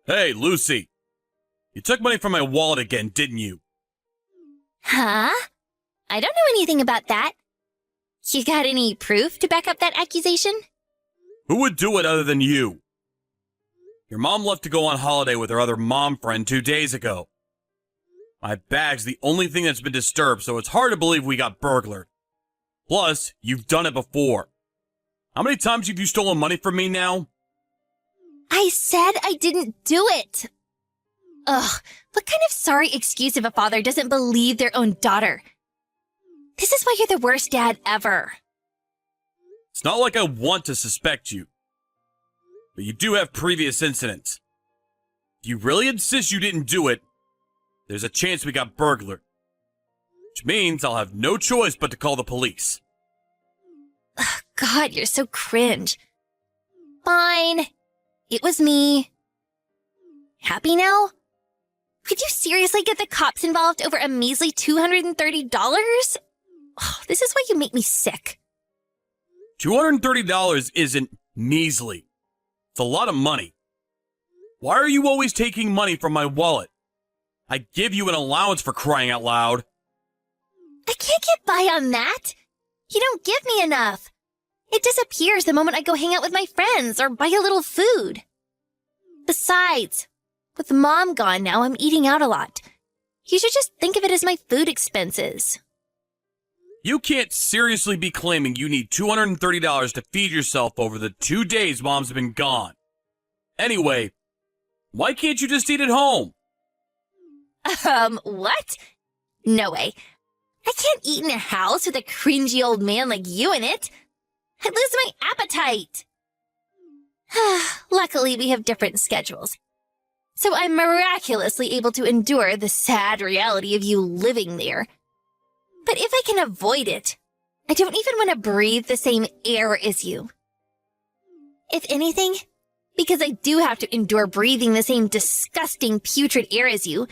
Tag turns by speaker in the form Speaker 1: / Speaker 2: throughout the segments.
Speaker 1: Hey, Lucy. You took money from my wallet again, didn't you?
Speaker 2: Huh? I don't know anything about that. You got any proof to back up that accusation?
Speaker 1: Who would do it other than you? Your mom left to go on holiday with her other mom friend 2 days ago. My bag's the only thing that's been disturbed, so it's hard to believe we got burglared. Plus, you've done it before. How many times have you stolen money from me now?
Speaker 2: I said I didn't do it. Ugh, what kind of sorry excuse if a father doesn't believe their own daughter? This is why you're the worst dad ever.
Speaker 1: It's not like I want to suspect you. But you do have previous incidents. If you really insist you didn't do it, there's a chance we got burglared. Which means I'll have no choice but to call the police.
Speaker 2: Ugh, God, you're so cringe. Fine. It was me. Happy now? Could you seriously get the cops involved over a measly $230? Oh, this is why you make me sick.
Speaker 1: $230 isn't measly. It's a lot of money. Why are you always taking money from my wallet? I give you an allowance for crying out loud.
Speaker 2: I can't get by on that. You don't give me enough. It disappears the moment I go hang out with my friends or buy a little food. Besides, with Mom gone now, I'm eating out a lot. You should just think of it as my food expenses.
Speaker 1: You can't seriously be claiming you need $230 to feed yourself over the 2 days Mom's been gone. Anyway, why can't you just eat at home?
Speaker 2: What? No way. I can't eat in a house with a cringy old man like you in it. I'd lose my appetite. Luckily, we have different schedules. So I'm miraculously able to endure the sad reality of you living there. But if I can avoid it, I don't even want to breathe the same air as you. If anything, because I do have to endure breathing the same disgusting, putrid air as you,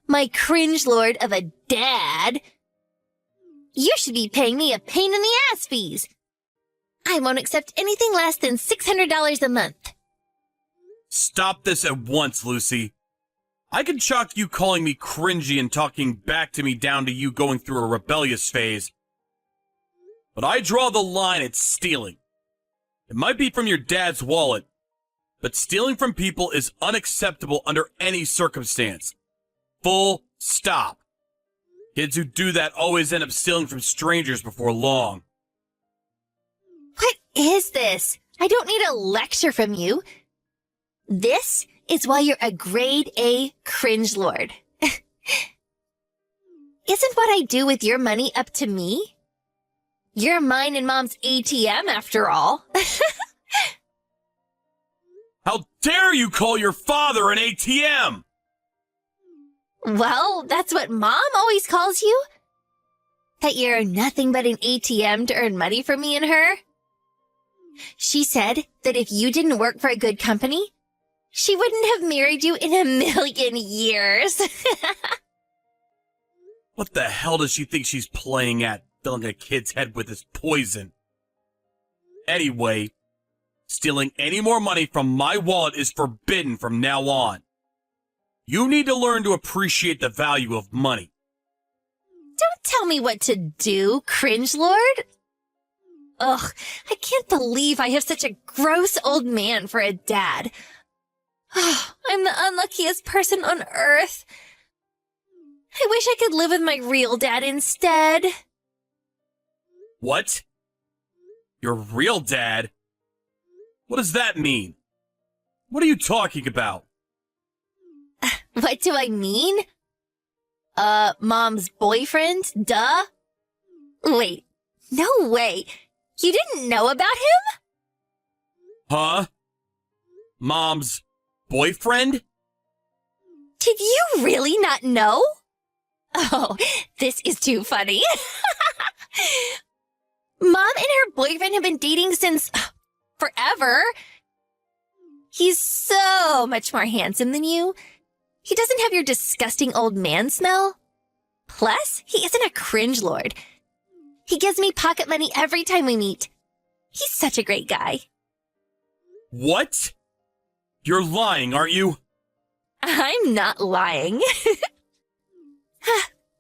Speaker 2: my cringe lord of a dad, you should be paying me a pain in the ass fees. I won't accept anything less than $600 a month.
Speaker 1: Stop this at once, Lucy. I can chalk you calling me cringy and talking back to me down to you going through a rebellious phase. But I draw the line at stealing. It might be from your dad's wallet, but stealing from people is unacceptable under any circumstance. Full stop. Kids who do that always end up stealing from strangers before long.
Speaker 2: What is this? I don't need a lecture from you. This is why you're a grade A cringe lord. Isn't what I do with your money up to me? You're mine and Mom's ATM, after all.
Speaker 1: How dare you call your father an ATM?
Speaker 2: Well, that's what Mom always calls you. That you're nothing but an ATM to earn money from me and her. She said that if you didn't work for a good company, she wouldn't have married you in a million years.
Speaker 1: What the hell does she think she's playing at, filling a kid's head with this poison? Anyway, stealing any more money from my wallet is forbidden from now on. You need to learn to appreciate the value of money.
Speaker 2: Don't tell me what to do, cringe lord. Ugh, I can't believe I have such a gross old man for a dad. I'm the unluckiest person on earth. I wish I could live with my real dad instead.
Speaker 1: What? Your real dad? What does that mean? What are you talking about?
Speaker 2: What do I mean? Mom's boyfriend? Duh. Wait, no way. You didn't know about him?
Speaker 1: Huh? Mom's boyfriend?
Speaker 2: Did you really not know? Oh, this is too funny. Mom and her boyfriend have been dating since forever. He's so much more handsome than you. He doesn't have your disgusting old man smell. Plus, he isn't a cringe lord. He gives me pocket money every time we meet. He's such a great guy.
Speaker 1: What? You're lying, aren't you?
Speaker 2: I'm not lying.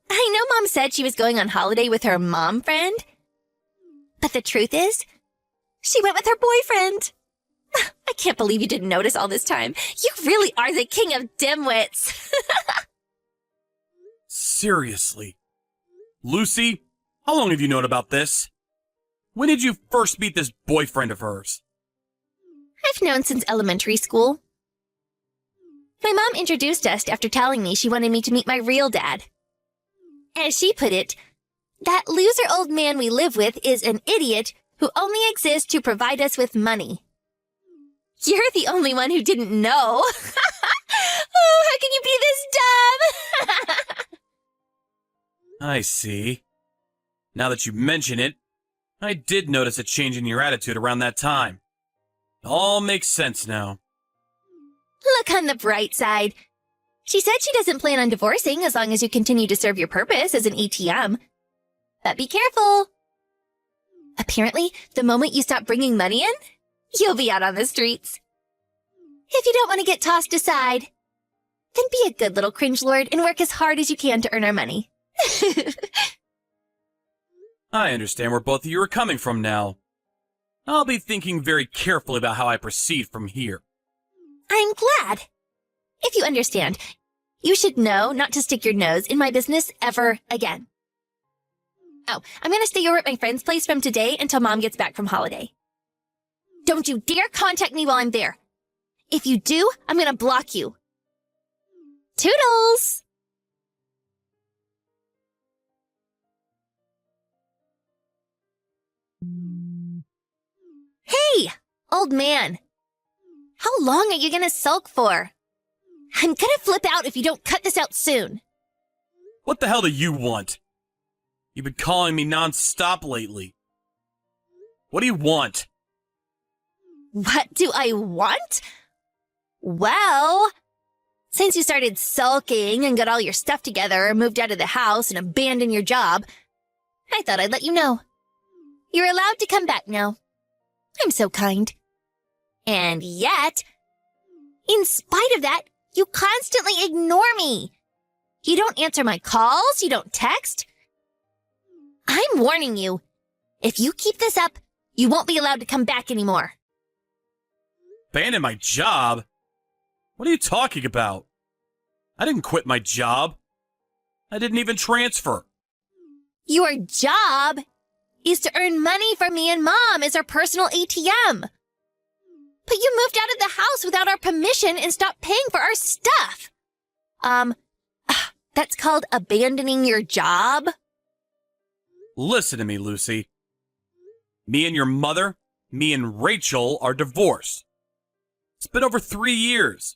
Speaker 2: I know Mom said she was going on holiday with her mom friend. But the truth is, she went with her boyfriend. I can't believe you didn't notice all this time. You really are the king of dimwits.
Speaker 1: Seriously. Lucy, how long have you known about this? When did you first meet this boyfriend of hers?
Speaker 2: I've known since elementary school. My mom introduced us after telling me she wanted me to meet my real dad. As she put it, that loser old man we live with is an idiot who only exists to provide us with money. You're the only one who didn't know. Oh, how can you be this dumb?
Speaker 1: I see. Now that you mention it, I did notice a change in your attitude around that time. It all makes sense now.
Speaker 2: Look on the bright side. She said she doesn't plan on divorcing as long as you continue to serve your purpose as an ATM. But be careful. Apparently, the moment you stop bringing money in, you'll be out on the streets. If you don't want to get tossed aside, then be a good little cringe lord and work as hard as you can to earn our money.
Speaker 1: I understand where both of you are coming from now. I'll be thinking very carefully about how I proceed from here.
Speaker 2: I'm glad. If you understand, you should know not to stick your nose in my business ever again. Oh, I'm going to stay over at my friend's place from today until Mom gets back from holiday. Don't you dare contact me while I'm there. If you do, I'm going to block you. Toodles! Hey, old man. How long are you going to sulk for? I'm going to flip out if you don't cut this out soon.
Speaker 1: What the hell do you want? You've been calling me non-stop lately. What do you want?
Speaker 2: What do I want? Well, since you started sulking and got all your stuff together, moved out of the house and abandoned your job, I thought I'd let you know. You're allowed to come back now. I'm so kind. And yet, in spite of that, you constantly ignore me. You don't answer my calls, you don't text. I'm warning you. If you keep this up, you won't be allowed to come back anymore.
Speaker 1: Abandon my job? What are you talking about? I didn't quit my job. I didn't even transfer.
Speaker 2: Your job is to earn money for me and Mom as our personal ATM. But you moved out of the house without our permission and stopped paying for our stuff. That's called abandoning your job?
Speaker 1: Listen to me, Lucy. Me and your mother, me and Rachel are divorced. It's been over 3 years.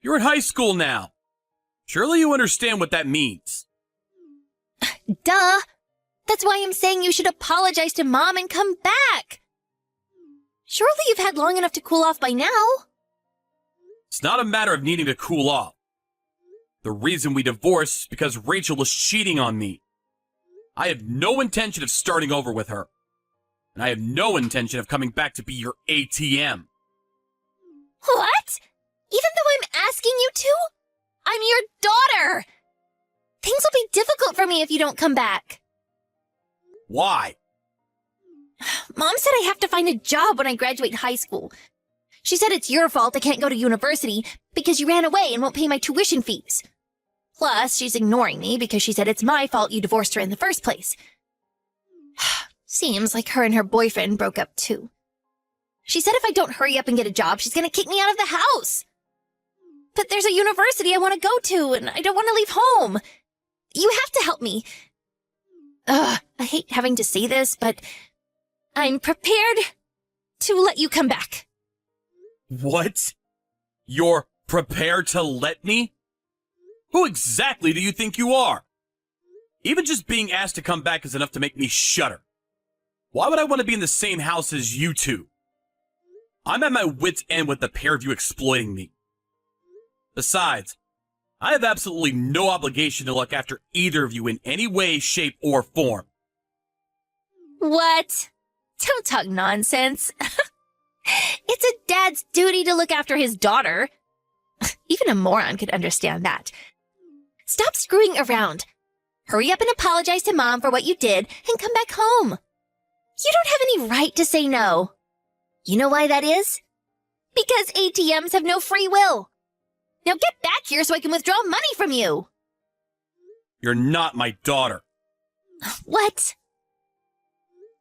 Speaker 1: You're in high school now. Surely you understand what that means.
Speaker 2: Duh. That's why I'm saying you should apologize to Mom and come back. Surely you've had long enough to cool off by now.
Speaker 1: It's not a matter of needing to cool off. The reason we divorced is because Rachel was cheating on me. I have no intention of starting over with her. And I have no intention of coming back to be your ATM.
Speaker 2: What? Even though I'm asking you to? I'm your daughter. Things will be difficult for me if you don't come back.
Speaker 1: Why?
Speaker 2: Mom said I have to find a job when I graduate high school. She said it's your fault I can't go to university because you ran away and won't pay my tuition fees. Plus, she's ignoring me because she said it's my fault you divorced her in the first place. Seems like her and her boyfriend broke up too. She said if I don't hurry up and get a job, she's gonna kick me out of the house. But there's a university I want to go to, and I don't want to leave home. You have to help me. I hate having to say this, but I'm prepared to let you come back.
Speaker 1: What? You're prepared to let me? Who exactly do you think you are? Even just being asked to come back is enough to make me shudder. Why would I want to be in the same house as you two? I'm at my wit's end with the pair of you exploiting me. Besides, I have absolutely no obligation to look after either of you in any way, shape, or form.
Speaker 2: What? Don't talk nonsense. It's a dad's duty to look after his daughter. Even a moron could understand that. Stop screwing around. Hurry up and apologize to Mom for what you did and come back home. You don't have any right to say no. You know why that is? Because ATMs have no free will. Now get back here so I can withdraw money from you.
Speaker 1: You're not my daughter.
Speaker 2: What?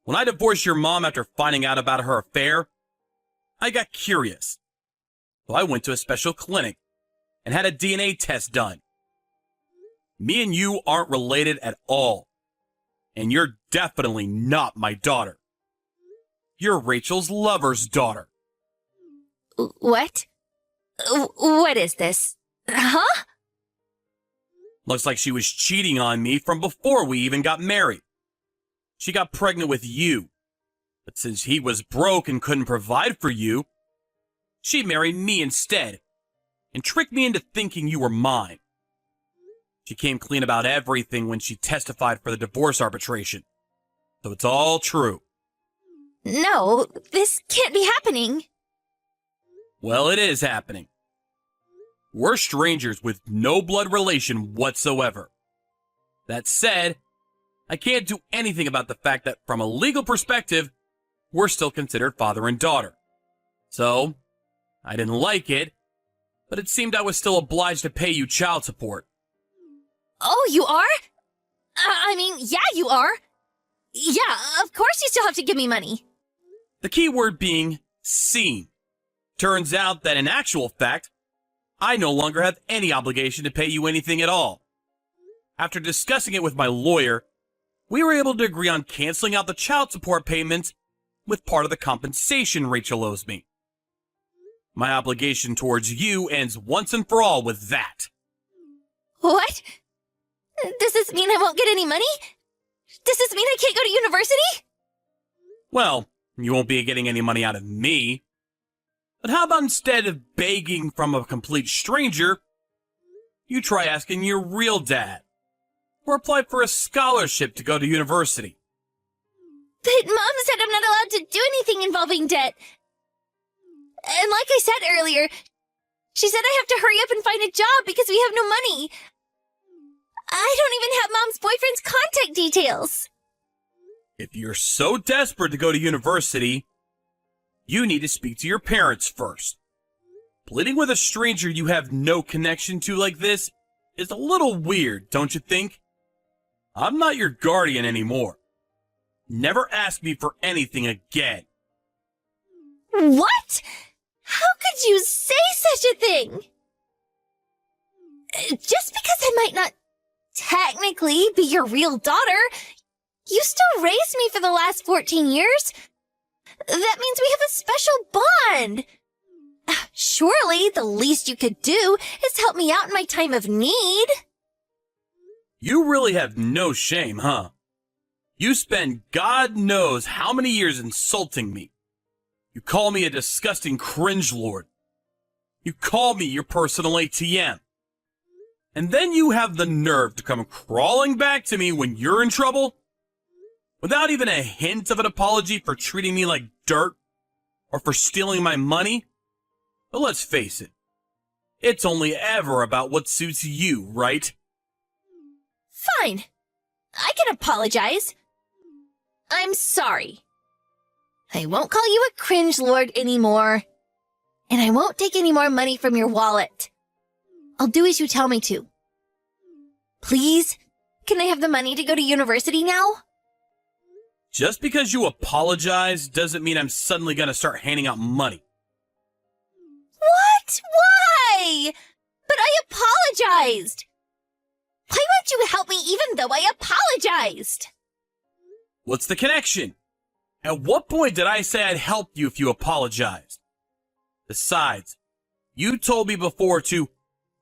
Speaker 1: When I divorced your mom after finding out about her affair, I got curious. So I went to a special clinic and had a DNA test done. Me and you aren't related at all. And you're definitely not my daughter. You're Rachel's lover's daughter.
Speaker 2: What? What is this? Huh?
Speaker 1: Looks like she was cheating on me from before we even got married. She got pregnant with you. But since he was broke and couldn't provide for you, she married me instead and tricked me into thinking you were mine. She came clean about everything when she testified for the divorce arbitration. So it's all true.
Speaker 2: No, this can't be happening.
Speaker 1: Well, it is happening. We're strangers with no blood relation whatsoever. That said, I can't do anything about the fact that from a legal perspective, we're still considered father and daughter. So, I didn't like it, but it seemed I was still obliged to pay you child support.
Speaker 2: Oh, you are? Yeah, you are. Yeah, of course you still have to give me money.
Speaker 1: The key word being seen. Turns out that in actual fact, I no longer have any obligation to pay you anything at all. After discussing it with my lawyer, we were able to agree on canceling out the child support payments with part of the compensation Rachel owes me. My obligation towards you ends once and for all with that.
Speaker 2: What? Does this mean I won't get any money? Does this mean I can't go to university?
Speaker 1: Well, you won't be getting any money out of me. But how about instead of begging from a complete stranger, you try asking your real dad, or apply for a scholarship to go to university?
Speaker 2: But Mom said I'm not allowed to do anything involving debt. And like I said earlier, she said I have to hurry up and find a job because we have no money. I don't even have Mom's boyfriend's contact details.
Speaker 1: If you're so desperate to go to university, you need to speak to your parents first. Pleading with a stranger you have no connection to like this is a little weird, don't you think? I'm not your guardian anymore. Never ask me for anything again.
Speaker 2: What? How could you say such a thing? Just because I might not technically be your real daughter, you still raised me for the last 14 years. That means we have a special bond. Surely the least you could do is help me out in my time of need.
Speaker 1: You really have no shame, huh? You spend God knows how many years insulting me. You call me a disgusting cringe lord. You call me your personal ATM. And then you have the nerve to come crawling back to me when you're in trouble? Without even a hint of an apology for treating me like dirt? Or for stealing my money? But let's face it. It's only ever about what suits you, right?
Speaker 2: Fine. I can apologize. I'm sorry. I won't call you a cringe lord anymore. And I won't take any more money from your wallet. I'll do as you tell me to. Please, can I have the money to go to university now?
Speaker 1: Just because you apologize doesn't mean I'm suddenly gonna start handing out money.
Speaker 2: What? Why? But I apologized. Why won't you help me even though I apologized?
Speaker 1: What's the connection? At what point did I say I'd help you if you apologized? Besides, you told me before to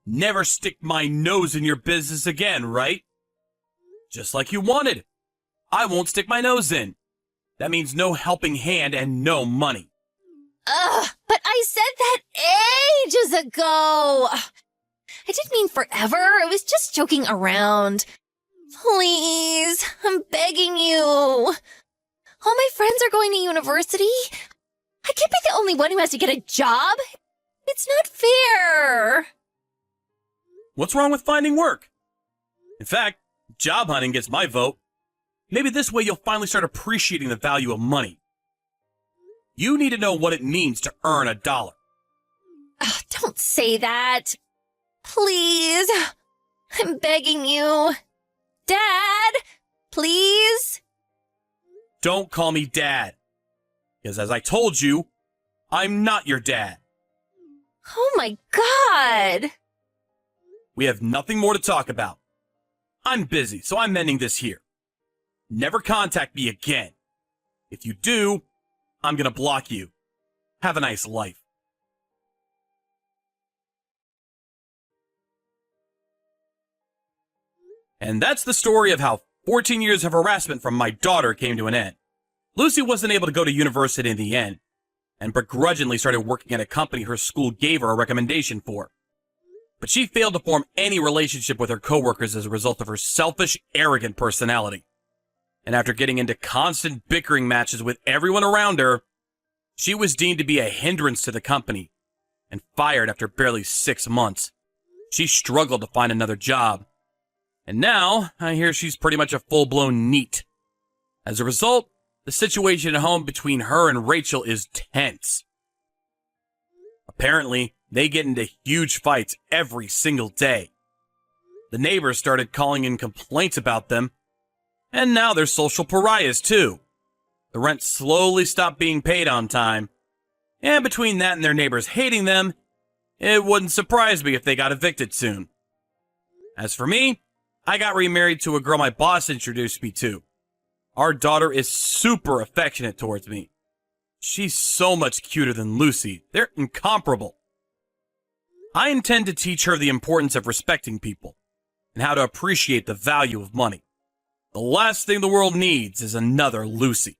Speaker 1: never stick my nose in your business again, right? Just like you wanted. I won't stick my nose in. That means no helping hand and no money.
Speaker 2: But I said that ages ago. I didn't mean forever. I was just joking around. Please, I'm begging you. All my friends are going to university. I can't be the only one who has to get a job. It's not fair.
Speaker 1: What's wrong with finding work? In fact, job hunting gets my vote. Maybe this way you'll finally start appreciating the value of money. You need to know what it means to earn $1.
Speaker 2: Ugh, don't say that. Please. I'm begging you. Dad, please?
Speaker 1: Don't call me Dad. Because as I told you, I'm not your dad.
Speaker 2: Oh my God.
Speaker 1: We have nothing more to talk about. I'm busy, so I'm ending this here. Never contact me again. If you do, I'm gonna block you. Have a nice life. And that's the story of how 14 years of harassment from my daughter came to an end. Lucy wasn't able to go to university in the end, and begrudgingly started working at a company her school gave her a recommendation for. But she failed to form any relationship with her coworkers as a result of her selfish, arrogant personality. And after getting into constant bickering matches with everyone around her, she was deemed to be a hindrance to the company and fired after barely 6 months. She struggled to find another job. And now, I hear she's pretty much a full-blown NEET. As a result, the situation at home between her and Rachel is tense. Apparently, they get into huge fights every single day. The neighbors started calling in complaints about them, and now they're social pariahs too. The rent slowly stopped being paid on time, and between that and their neighbors hating them, it wouldn't surprise me if they got evicted soon. As for me, I got remarried to a girl my boss introduced me to. Our daughter is super affectionate towards me. She's so much cuter than Lucy. They're incomparable. I intend to teach her the importance of respecting people and how to appreciate the value of money. The last thing the world needs is another Lucy.